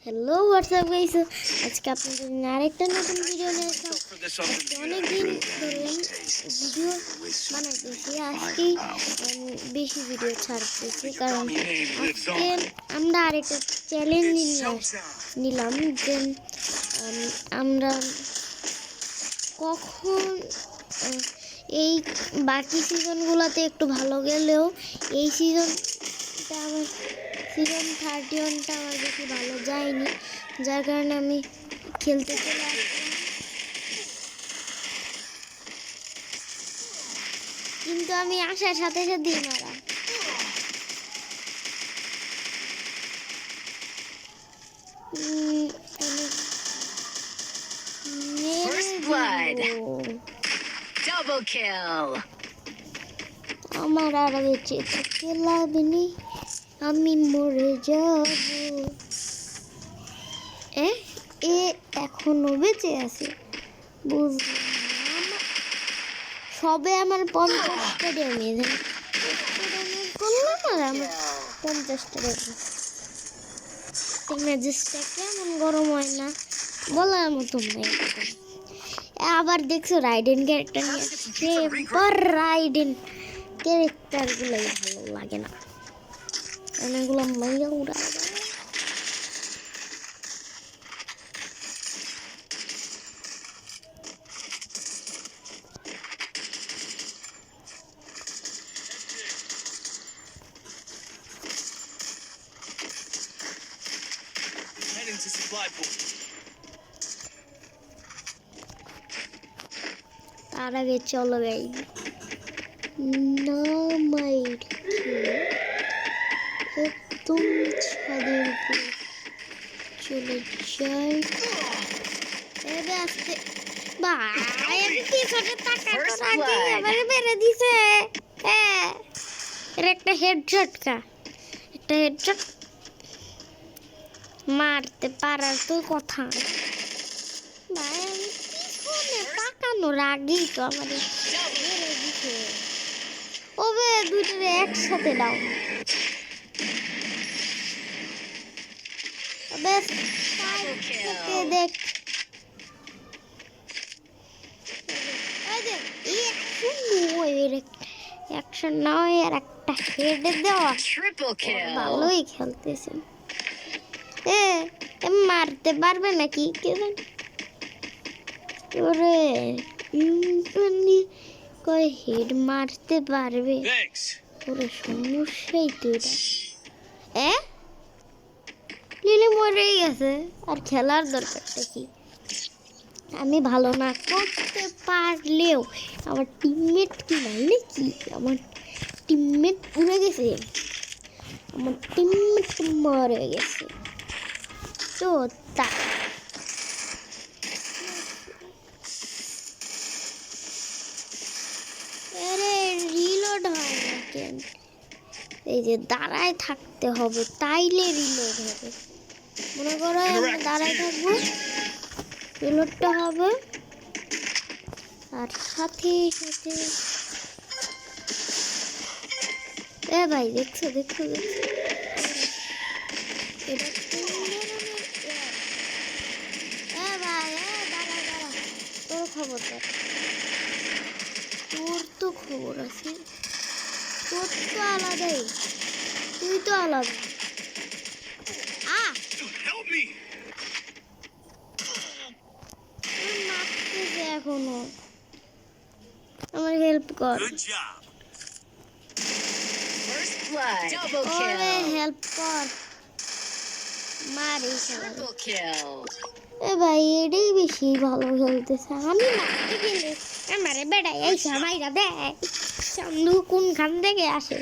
Hello WhatsApp guys, আজকে আপনাদের আরেকটা নতুন ভিডিও নিয়ে আসলাম। অনেকদিন ধরে ভিডিও বানাইতেছি, আজকেই বেশি ভিডিও ছাড়তেছি, কারণ আজকে আমরা আরেকটা চ্যালেঞ্জ নিলাম যে আমরা কখন এই বাকি সিজনগুলোতে একটু ভালো গেলেও এই সিজনটা আমার সিজন 31টা আমার বেশি ভালো যায়নি, যার কারণে আমি খেলতে চলে আসলাম। কিন্তু আমি আসার সাথে সাথেই মারা। আমার আর বেঁচে থেকে লাভ নেই, আমি মরে যাব। এখনো বেঁচে আছে বুঝলাম। সবে আমার 50টা ড্যামেজ করলাম আর আমার 50টা ড্যামেজ। মেজাজটা কেমন গরম হয় না বলার মতো নাই। আবার দেখছো রাইডেন ক্যারেক্টার নিয়ে রাইডেন ক্যারেক্টারগুলোই ভালো লাগে না, অনেকগুলো মাইয়া উড়া। তার আগে চলো গাই না মাইর একদম ছাদের উপর চলে যাই। এবার আসতে ভাই কি ছোট টাকা আগে এবারে মেরে দিছে। হ্যাঁ, এর একটা হেডশট মারতে পারার তো কথা। ভাই আমি পিছনে তাকানোর আগেই তো আমাদের মেরে দিছে। ওবে দুইটারে একসাথে দাও। বেশ দেখ অ্যাকশন না হয় আর একটা হেডে দেওয়া, ভালোই খেলতেছে। মারতে পারবে নাকি কে জানে। ওরে কয় হেড মারতে পারবে, ওরে সমস্যাই তো এটা। লিলি মরেই গেছে, আর খেলার দরকারটা কি? আমি ভালো না করতে পারলেও আমার টিমমেট কি জানলে কি, আমার টিমমেট উড়ে গেছে, আমার টিমমেট মরে গেছে। তো তা রিলোড হয় না কেন? এই যে দাঁড়ায় থাকতে হবে, তাইলে রিলোড হবে। মনে করো আমরা দাঁড়ায় থাকবো, রিলোডটা হবে, আর সাথে সাথে ভাই দেখছো এটা ভাই দাঁড়া তোর খবরটা, তোর তো খবর আছে, তোর তো আলাদাই, তুই তো আলাদা। মারতেছে এখনো, আমার হেল্প কর, হেল্প কর, মারি ভাই এটাই বেশি ভালো খেলতেছে। আমি মারতে গেলে আমারে বেড়াই এই সবাইরা দেয় চান্দু কোনখান থেকে আসে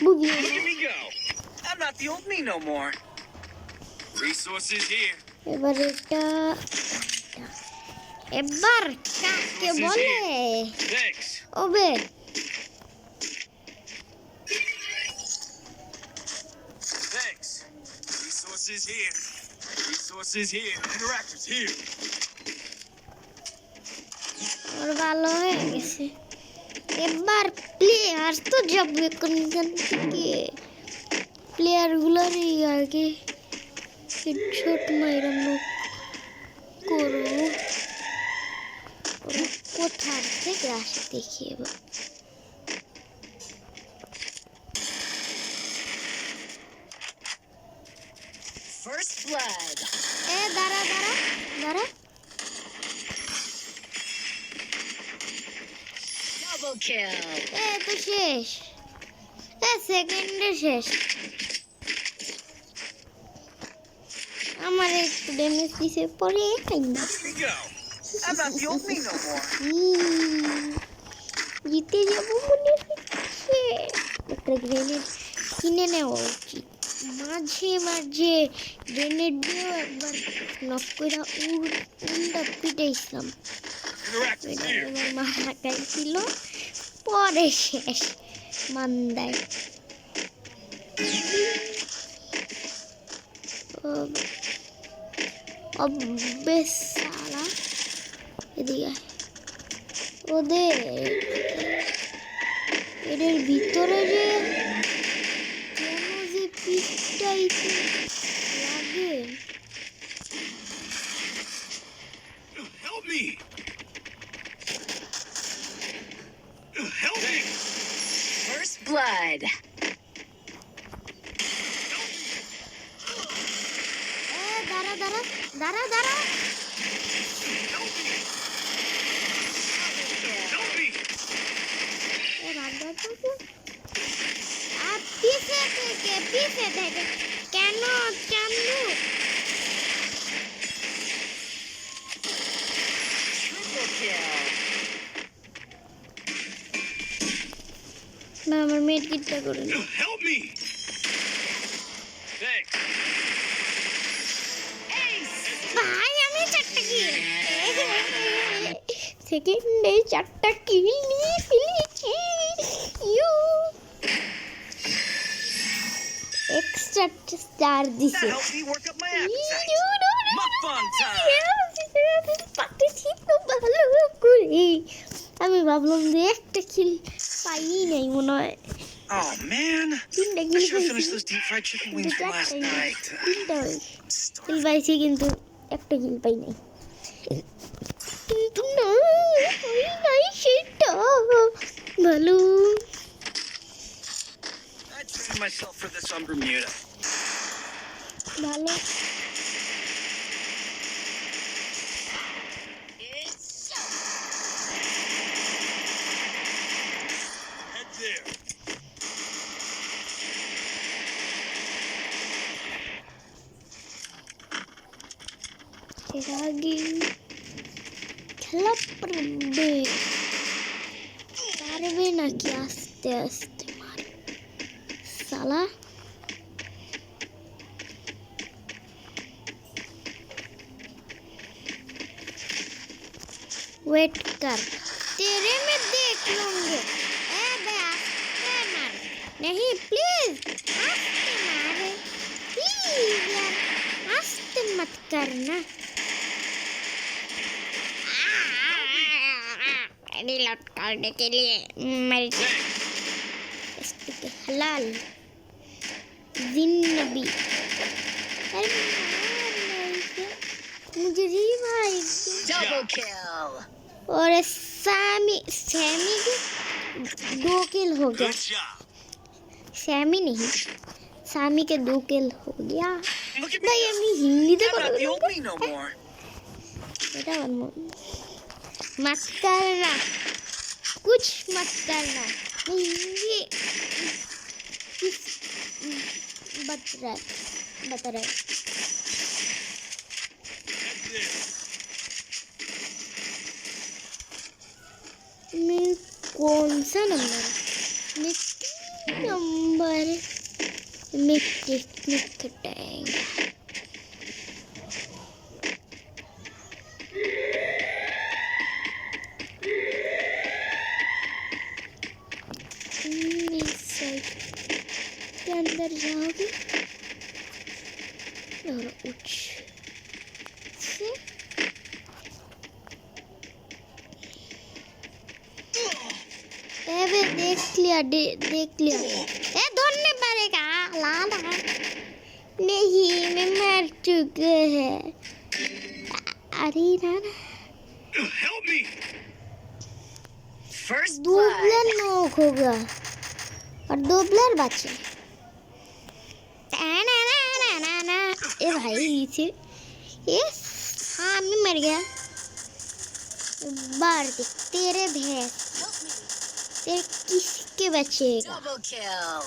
বুঝি এবার এটা এবার কাকে বলে ওবে Resources here. Interactors here. और ভালো হয়ে গেছে। এবার প্লেয়ার তো যাবে কোনখান থেকে, প্লেয়ার গুলোরই আর কি হেডশট মাইরা নক করো। ওরা কোথা থেকে আসে দেখি এবার। First blood. দাঁড়া দাঁড়া দাঁড়া। Double kill. তো শেষ, সেকেন্ডে শেষ। আমার একটু ড্যামেজ দিছে পরে Here we go. I'm not the old me no more. জিতে যাবো মনে হচ্ছে। একটা গ্রেনেড কিনে নেওয়া উচিত। মাঝে মাঝে গ্রেনেড দিয়েও একবার নক করে উল্টা পিটাইছিলাম। এবার মারা খাইছিল, পরে শেষ মান্দায়। সালা এদিকে ওদের এদের ভিতরে যে কেন যে পিঠটাইতে লাগে। Help me. Help me. First blood. দাঁড়া দাঁড়া দাঁড়া দাঁড়া। Help me. Help me. পিছে থেকে কেন চান্দু? Triple kill. না আমার মেড কিটটা করে নি। Help me. Thanks. ভাই আমি 4টা কিল, সেকেন্ডে 4টা কিল নিয়ে ফেলেছি। এক্সট্রা স্টার দিছে। That helped me work up my appetite. Mukbang time. ভালো করে আমি ভাবলাম যে একটা কিল পাই নাই মনে হয়। Oh man. 3টা I kill should have finished those deep fried chicken wings from last night. 3টা কিল পাইছি কিন্তু একটা কিল পাই নাই। কিন্তু না পাই নাই সেটা ভালো। I trained myself for this on Bermuda. ভালো Head there. এর আগে খেলা পারবে পারবে নাকি আস্তে আস্তে মারে সালা। वेट कर तेरे में देख लूंगे। ए बे आस्ते मार नहीं प्लीज आस्ते मार प्लीज यार आस्ते मत करना। रिलोड करने के लिए मेरी हलाल जिन्नबी। अरे मुझे रिवाइव Double kill. और सैमी के 2 किल हो गया। Good job. सैमी नहीं सामी के 2 किल हो गया। Look at me. भाई আমি হিন্দিতে I'm কথা not the বলবো old me no more. এটা मत करना कुछ मत करना हिंदी बता रहा है। Head there. मैं कौन सा नंबर मैं 3 नंबर में टेक्निक कटाएंगे। के अंदर जाओगे और उच से देख लिया ए धोने पड़ेगा लाला नहीं मैं मर चुका है अरे ना Help me! First दो blood. प्लेयर नॉक हो गया और दो प्लेयर बचे ना ए भाई इसे यस हाँ मैं मर गया बार देख तेरे भैंस तेरे किसके बचेगा Double kill.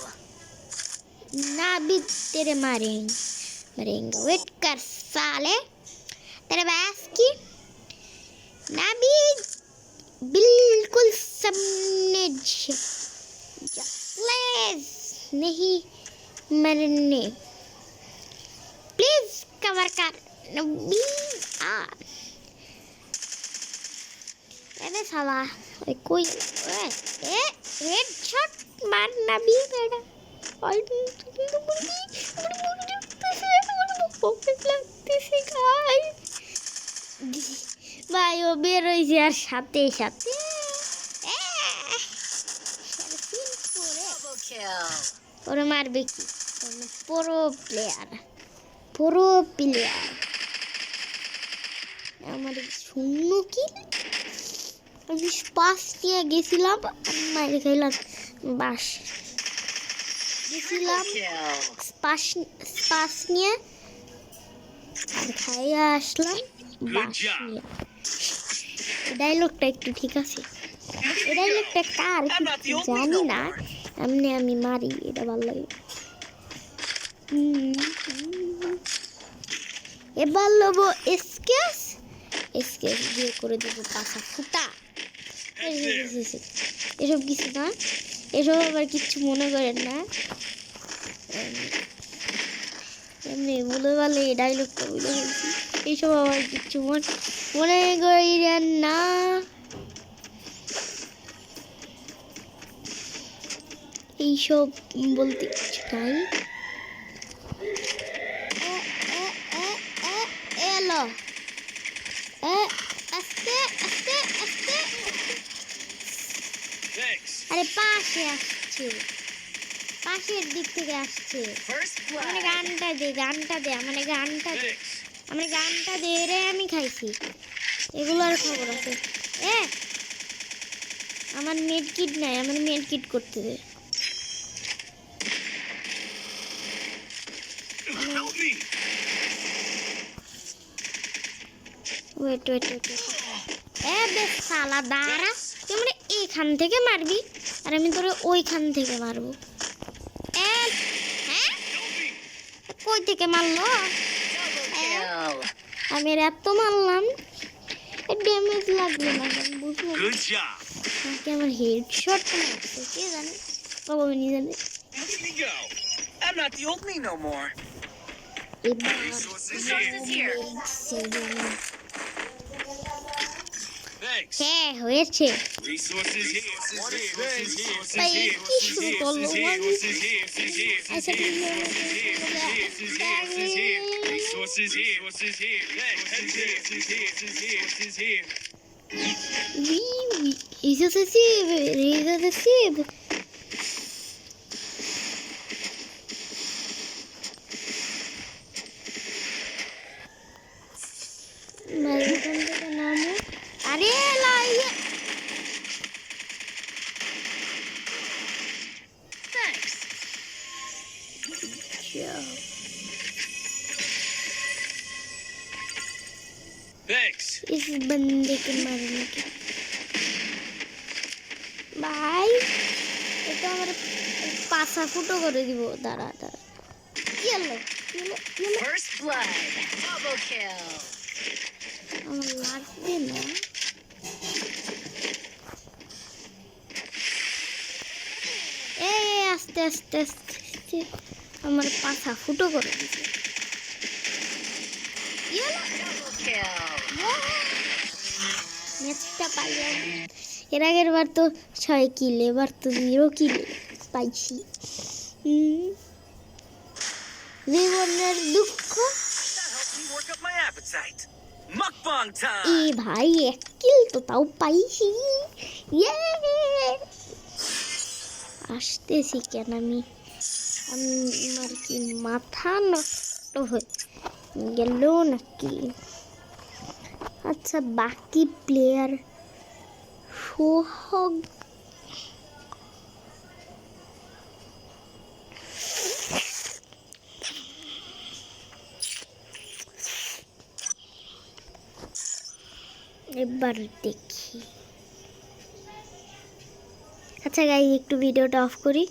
ना भी तेरे मरेंगे वेट कर साले तेरे भैंस की ना भी बिल्कुल सामने प्लीज नहीं मरने प्लीज कवर कर नबी अबे साला कोई हेडशॉट मारना भी बेटा भाई ও বের হইছে আর সাথে সাথে Double kill. ওরে মারবে কি পুরো প্লেয়ার আমার শূন্য কি আমি পাস দিয়ে গেছিলাম মাইরে খাইলাম বাস গেছিলাম পাস নিয়ে আর খাইয়া আসলাম বাস নিয়ে ডায়লগটা একটু ঠিক আছে এই ডায়লগটা কার কি জানি না আমি মারি এটা ভালো লাগে এবার লবো এসকেস দিয়ে করে দেবো পাশা ফুটা এসব কিছু না এসব আবার কিচ্ছু মনে করেন না এমনি বলে বলে এই ডায়লগটা বলে ফেলছি এইসব আবার কিচ্ছু মনে করেন না এইসব বলতে কিছু নাই এলো আস্তে আস্তে আস্তে Thanks. আরে পাশে আসছে পাশের দিক থেকে আসছে First মানে blood. গানটা দে মানে গানটা দে Thanks. আমার গানটা দে রে আমি খাইছি এগুলোর খবর আছে আমার মেড কিট নাই আমার মেড কিট করতে দে Help me! ওয়েট এ বে শালা দাঁড়া তুই মানে এইখান থেকে মারবি আর আমি তোরে ওইখান থেকে মারবো হ্যাঁ কই থেকে মারলো Double kill. আমি এত মারলাম ড্যামেজ লাগলো না আমি বুঝলাম Good job. নাকি আমার হেডশট মারছে কে জানে বাবা আমি জানে Look at me go. I'm not the only no more. এবার Resources here. Thanks. হ্যাঁ হয়েছে Resources here. ভাই কি শুরু করলো আচ্ছা Resources here. Isso acessível. Mas এখান থেকে নামো আরে লাইয়া Thanks. Thanks. इस बंदे के मारने के ভাই এটা আমার পাছা ফুটো করে দিব দাঁড়া চলো First blood. Double kill. আমার লাগবে না আস্তে আস্তে আস্তে আমার পাছা ফুটো করে দিছে Double kill. ম্যাচটা পাইলাম এর আগের বার তো 6 কিল এবার তো 0 কিল পাইছি জীবনের দুঃখ That helped me work up my appetite. Mukbang time. এ ভাই 1 কিল তো তাও পাইছি ইয়ে আসতেছি কেন আমি আমার কি মাথা নষ্ট ও গেল নাকি? আচ্ছা বাকি প্লেয়ার সোহাগ এবার দেখি। আচ্ছা গাইস একটু ভিডিওটা অফ করি।